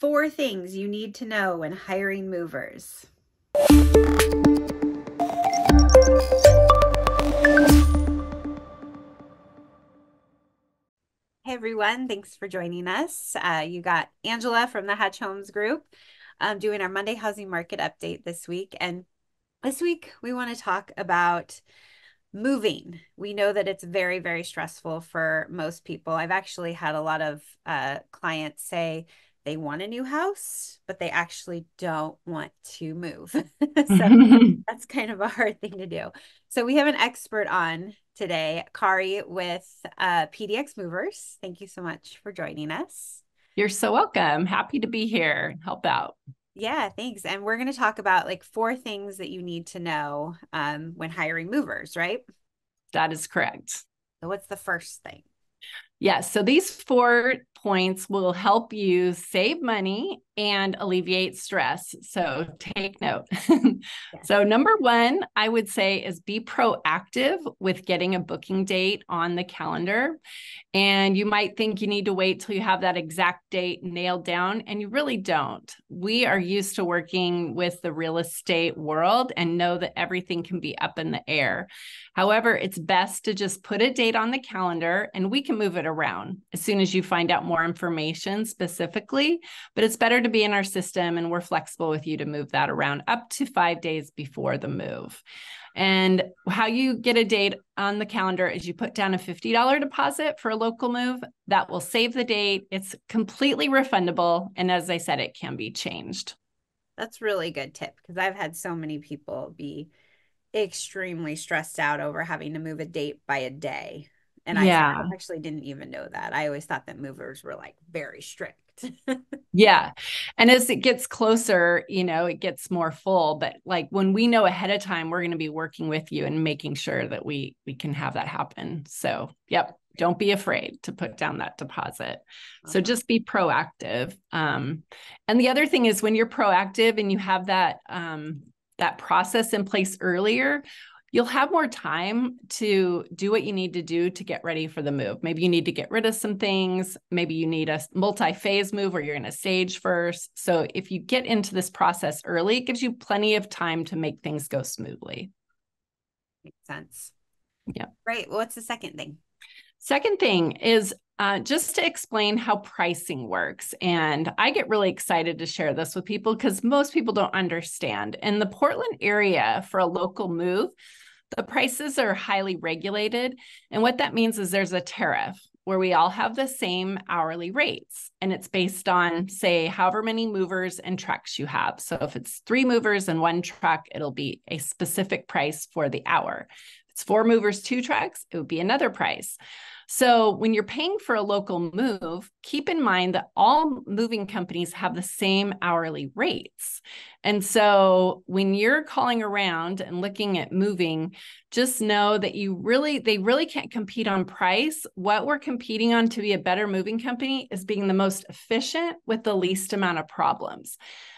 4 things you need to know when hiring movers. Hey everyone, thanks for joining us. You got Angela from the Hatch Homes Group doing our Monday housing market update this week. And this week we want to talk about moving. We know that it's very, very stressful for most people. I've actually had a lot of clients say they want a new house, but they actually don't want to move. So that's kind of a hard thing to do. So we have an expert on today, Kaari with PDX Movers. Thank you so much for joining us. You're so welcome. Happy to be here and help out. Yeah, thanks. And we're going to talk about like 4 things that you need to know when hiring movers, right? That is correct. So what's the first thing? Yes. So these 4 points will help you save money and alleviate stress. So take note. Yes. So number 1, I would say, is be proactive with getting a booking date on the calendar. And you might think you need to wait till you have that exact date nailed down, and you really don't. We are used to working with the real estate world and know that everything can be up in the air. However, it's best to just put a date on the calendar and we can move it around as soon as you find out more information specifically. But it's better to be in our system, and we're flexible with you to move that around up to 5 days before the move. And how you get a date on the calendar is you put down a $50 deposit for a local move. That will save the date. It's completely refundable. And as I said, it can be changed. That's really good tip because I've had so many people be extremely stressed out over having to move a date by a day. And I Yeah. actually didn't even know that. I always thought that movers were like very strict. Yeah. And as it gets closer, it gets more full. But like when we know ahead of time, we're going to be working with you and making sure that we can have that happen. So, yep. Don't be afraid to put down that deposit. So just be proactive. And the other thing is when you're proactive and you have that process in place earlier, you'll have more time to do what you need to do to get ready for the move. Maybe you need to get rid of some things. Maybe you need a multi-phase move where you're going to stage first. So if you get into this process early, it gives you plenty of time to make things go smoothly. Makes sense. Yeah. Right. Well, what's the second thing? Second thing is just to explain how pricing works. And I get really excited to share this with people because most people don't understand. In the Portland area for a local move, the prices are highly regulated. And what that means is there's a tariff where we all have the same hourly rates. And it's based on, say, however many movers and trucks you have. So if it's 3 movers and 1 truck, it'll be a specific price for the hour. If it's 4 movers, 2 trucks, it would be another price. So when you're paying for a local move, keep in mind that all moving companies have the same hourly rates. And so when you're calling around and looking at moving, just know that they really can't compete on price. What we're competing on to be a better moving company is being the most efficient with the least amount of problems.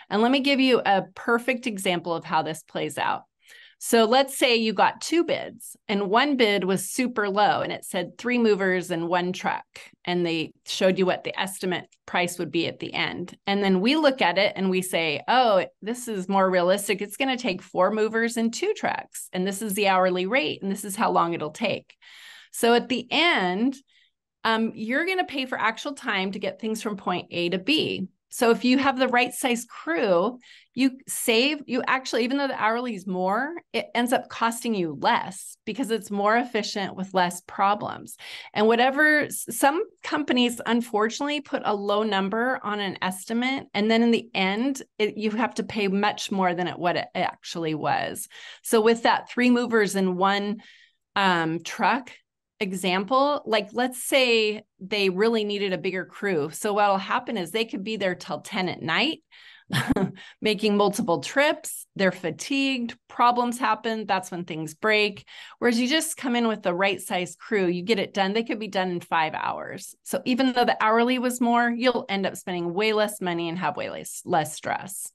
And let me give you a perfect example of how this plays out. So let's say you got 2 bids and 1 bid was super low and it said 3 movers and 1 truck. And they showed you what the estimate price would be at the end. And then we look at it and we say, oh, this is more realistic. It's going to take 4 movers and 2 trucks. And this is the hourly rate. And this is how long it'll take. So at the end, you're going to pay for actual time to get things from point A to B. So if you have the right size crew, you actually, even though the hourly is more, it ends up costing you less because it's more efficient with less problems. And some companies, unfortunately, put a low number on an estimate. And then in the end, you have to pay much more than what it actually was. So with that 3 movers and 1 truck example, like let's say they really needed a bigger crew. So what'll happen is they could be there till 10 at night, making multiple trips. They're fatigued, problems happen. That's when things break. Whereas you just come in with the right size crew, you get it done. They could be done in 5 hours. So even though the hourly was more, you'll end up spending way less money and have way less stress.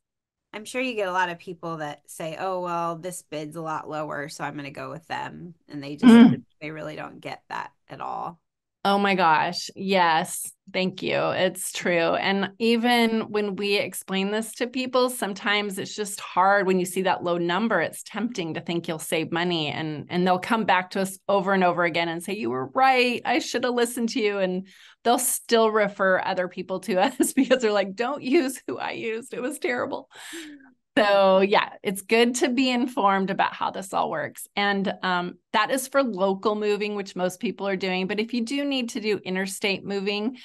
I'm sure you get a lot of people that say, oh, well, this bid's a lot lower, so I'm going to go with them. And they really don't get that at all. Oh my gosh. Yes. Thank you. It's true. And even when we explain this to people, sometimes it's just hard when you see that low number. It's tempting to think you'll save money, and they'll come back to us over and over again and say, you were right. I should have listened to you. And they'll still refer other people to us because they're like, don't use who I used. It was terrible. So yeah, it's good to be informed about how this all works. And that is for local moving, which most people are doing. But if you do need to do interstate moving,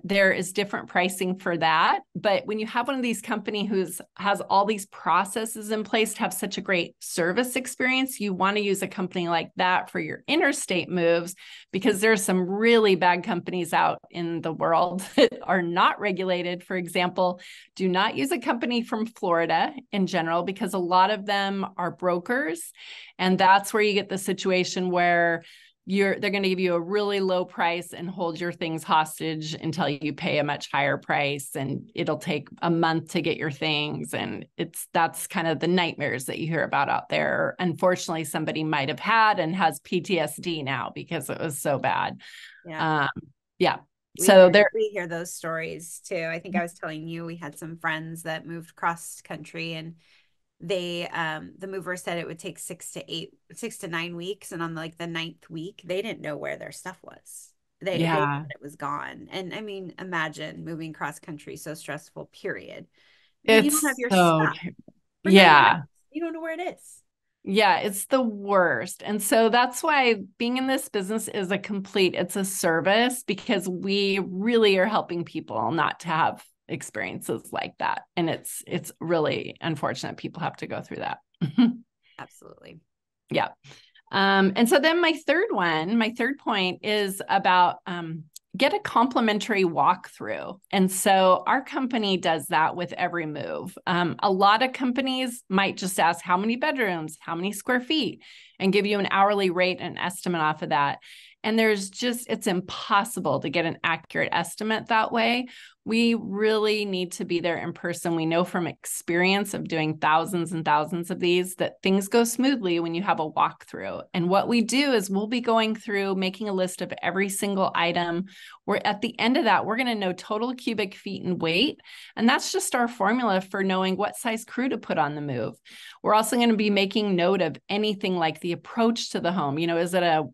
there is different pricing for that. But when you have one of these company who's has all these processes in place to have such a great service experience, you want to use a company like that for your interstate moves, because there's some really bad companies out in the world that are not regulated. For example, do not use a company from Florida in general, because a lot of them are brokers. And that's where you get the situation where they're going to give you a really low price and hold your things hostage until you pay a much higher price, and it'll take a month to get your things. And that's kind of the nightmares that you hear about out there. Unfortunately, somebody might have had and has PTSD now because it was so bad. Yeah. Um, yeah. We So hear there, we hear those stories too. I think I was telling you we had some friends that moved cross country, and they the mover said it would take 6 to 9 weeks, and on like the ninth week they didn't know wwer their stuff was. They yeah, thought it was gone. And I mean, imagine moving cross country, so stressful, period. But you don't have it's your so, stuff for 9 months. yeah. You don't know where it is. Yeah, it's the worst. And so that's why being in this business is it's a service, because we really are helping people not to have experiences like that. And it's really unfortunate people have to go through that. Absolutely. Yeah. And so then my third point is about get a complimentary walkthrough. And so our company does that with every move. A lot of companies might just ask how many bedrooms, how many square feet, and give you an hourly rate and estimate off of that. And it's impossible to get an accurate estimate that way. We really need to be there in person. We know from experience of doing thousands and thousands of these that things go smoothly when you have a walkthrough. And what we do is we'll be going through, making a list of every single item. We're at the end of that, we're going to know total cubic feet and weight. And that's just our formula for knowing what size crew to put on the move. We're also going to be making note of anything like the approach to the home. Is it a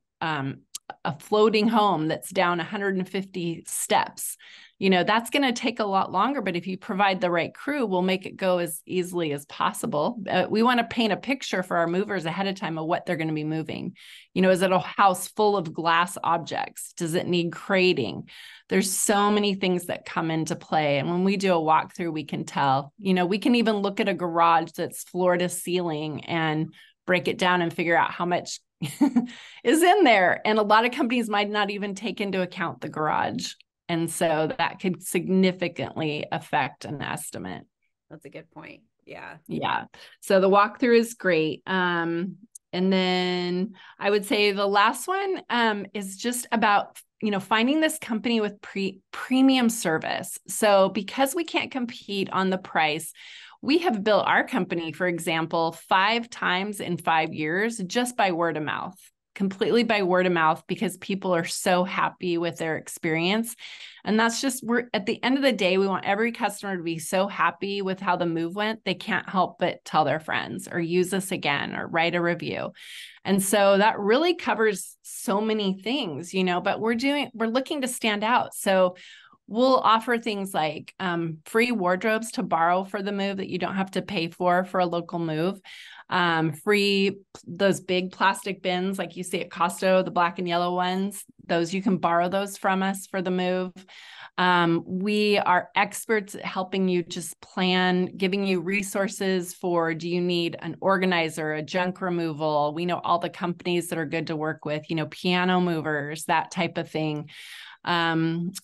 floating home that's down 150 steps? That's going to take a lot longer, but if you provide the right crew, we'll make it go as easily as possible. We want to paint a picture for our movers ahead of time of what they're going to be moving. Is it a house full of glass objects? Does it need crating? There's so many things that come into play. And when we do a walkthrough, we can tell. We can even look at a garage that's floor to ceiling and break it down and figure out how much is in there. And a lot of companies might not even take into account the garage. And so that could significantly affect an estimate. That's a good point. Yeah. Yeah. So the walkthrough is great. And then I would say the last one is just about, finding this company with premium service. So because we can't compete on the price, we have built our company, for example, 5 times in 5 years just by word of mouth. Completely by word of mouth, because people are so happy with their experience. And we're at the end of the day, we want every customer to be so happy with how the move went, they can't help but tell their friends or use us again or write a review. And so that really covers so many things, but we're looking to stand out. So we'll offer things like free wardrobes to borrow for the move that you don't have to pay for a local move. Free those big plastic bins like you see at Costco, the black and yellow ones. Those, you can borrow those from us for the move. We are experts at helping you just plan, giving you resources for, do you need an organizer, a junk removal? We know all the companies that are good to work with, piano movers, that type of thing.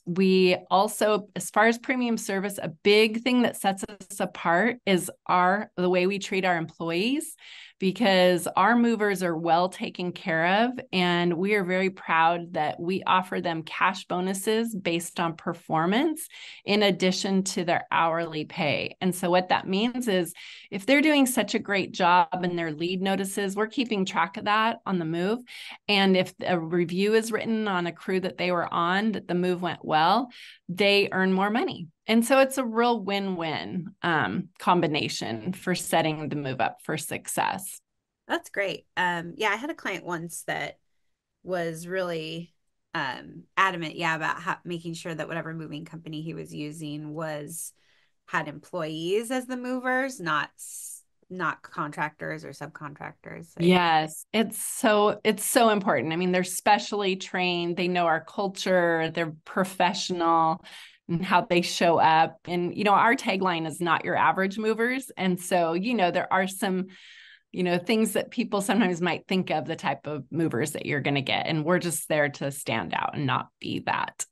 We also, as far as premium service, a big thing that sets us apart is the way we treat our employees. because our movers are well taken care of. And we are very proud that we offer them cash bonuses based on performance in addition to their hourly pay. And so what that means is if they're doing such a great job in their lead notices, we're keeping track of that on the move. And if a review is written on a crew that they were on, that the move went well, they earn more money. And so it's a real win-win combination for setting the move up for success. That's great. Yeah, I had a client once that was really adamant, yeah, about making sure that whatever moving company he was using was had employees as the movers, not contractors or subcontractors. Like, Yes, it's so important. I mean, they're specially trained, they know our culture, they're professional and how they show up. And our tagline is not your average movers. And so, there are some things that people sometimes might think of the type of movers that you're going to get. And we're just there to stand out and not be that.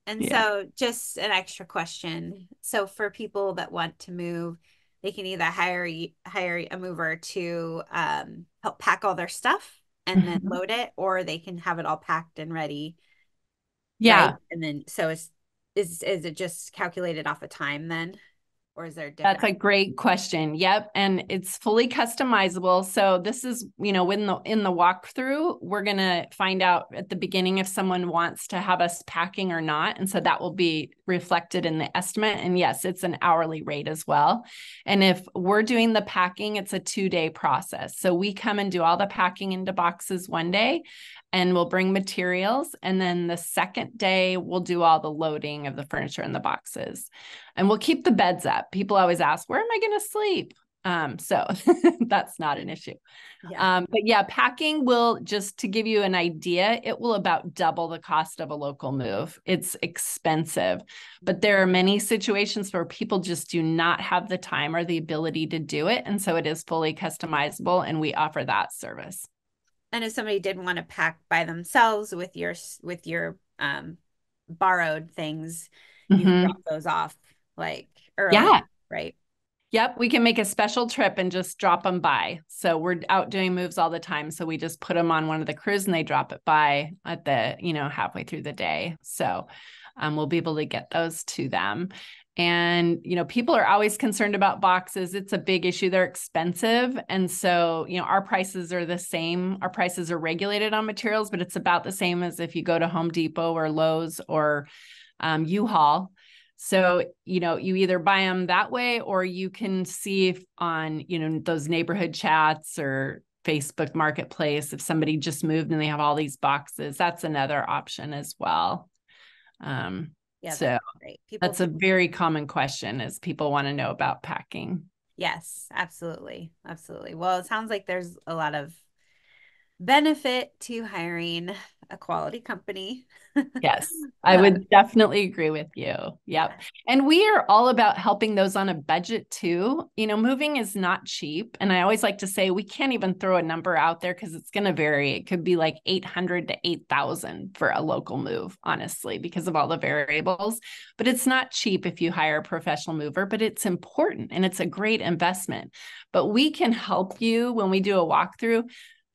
and Yeah. so just an extra question. So for people that want to move, they can either hire a mover to help pack all their stuff and then Mhm. load it, or they can have it all packed and ready, right? Yeah. And then so is it just calculated off of time then? Or is there a That's different? a great question. Yep. And it's fully customizable. So this is, when in the walkthrough, we're going to find out at the beginning if someone wants to have us packing or not. And so that will be reflected in the estimate. And yes, it's an hourly rate as well. And if we're doing the packing, it's a 2-day process. So we come and do all the packing into boxes one day, and we'll bring materials. And then the second day, we'll do all the loading of the furniture in the boxes. And we'll keep the beds up. People always ask, where am I going to sleep? So that's not an issue. Yeah. But yeah, packing will, just to give you an idea, it will about double the cost of a local move. It's expensive, but there are many situations where people just do not have the time or the ability to do it. And so it is fully customizable, and we offer that service. And if somebody did want to pack by themselves with your borrowed things, you can drop Mm-hmm. those off like Yeah. early, right? Yep, we can make a special trip and just drop them by. So we're out doing moves all the time. So we just put them on one of the crews and they drop it by at the, halfway through the day. So we'll be able to get those to them. And, people are always concerned about boxes. It's a big issue. They're expensive. And so, our prices are the same. Our prices are regulated on materials, but it's about the same as if you go to Home Depot or Lowe's or U-Haul. So, you either buy them that way, or you can see if on, those neighborhood chats or Facebook Marketplace, if somebody just moved and they have all these boxes, that's another option as well. Yeah, that's So great. People that's a do. very common question, is people want to know about packing. Yes, absolutely. Absolutely. Well, it sounds like there's a lot of benefit to hiring a quality company. Yes, I Uh, would definitely agree with you. yeah. Yep. And we are all about helping those on a budget too. Moving is not cheap. And I always like to say we can't even throw a number out there because it's going to vary. It could be like 800 to 8,000 for a local move, honestly, because of all the variables. But it's not cheap if you hire a professional mover, but it's important and it's a great investment. But we can help you when we do a walkthrough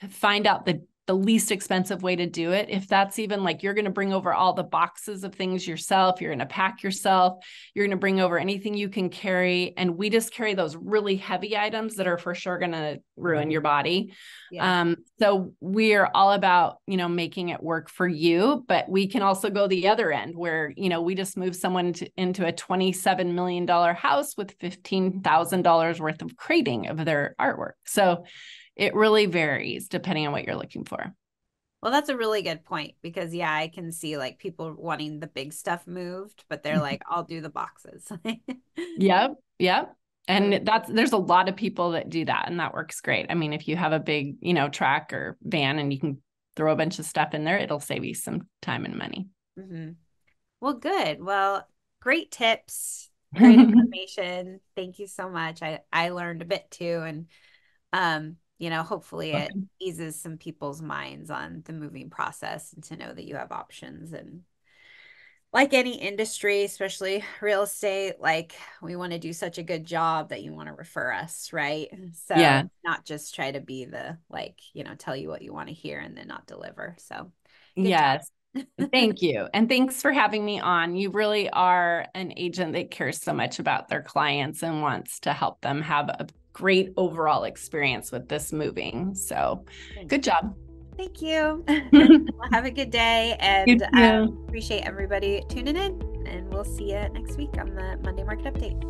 find out the least expensive way to do it. If that's even like you're going to bring over all the boxes of things yourself, you're going to pack yourself, you're going to bring over anything you can carry. And we just carry those really heavy items that are for sure going to ruin your body. Yeah. So we are all about, making it work for you, but we can also go the other end where, we just move someone into a $27 million house with $15,000 worth of crating of their artwork. So it really varies depending on what you're looking for. Well, that's a really good point because yeah, I can see like people wanting the big stuff moved, but they're like, I'll do the boxes. Yep. Yep. So, And there's a lot of people that do that, and that works great. I mean, if you have a big, truck or van and you can throw a bunch of stuff in there, it'll save you some time and money. mhm. Well, good. Well, great tips, great information. Thank you so much. I learned a bit too, and hopefully it eases some people's minds on the moving process and to know that you have options and like any industry, especially real estate, like we want to do such a good job that you want to refer us, right? So Yeah. not just try to be the like, tell you what you want to hear and then not deliver. So good Yes. job. Thank you. And thanks for having me on. You really are an agent that cares so much about their clients and wants to help them have a great overall experience with this moving. So good job. Thank you. You Well, have a good day and too. appreciate everybody tuning in. And we'll see you next week on the Monday Market Update.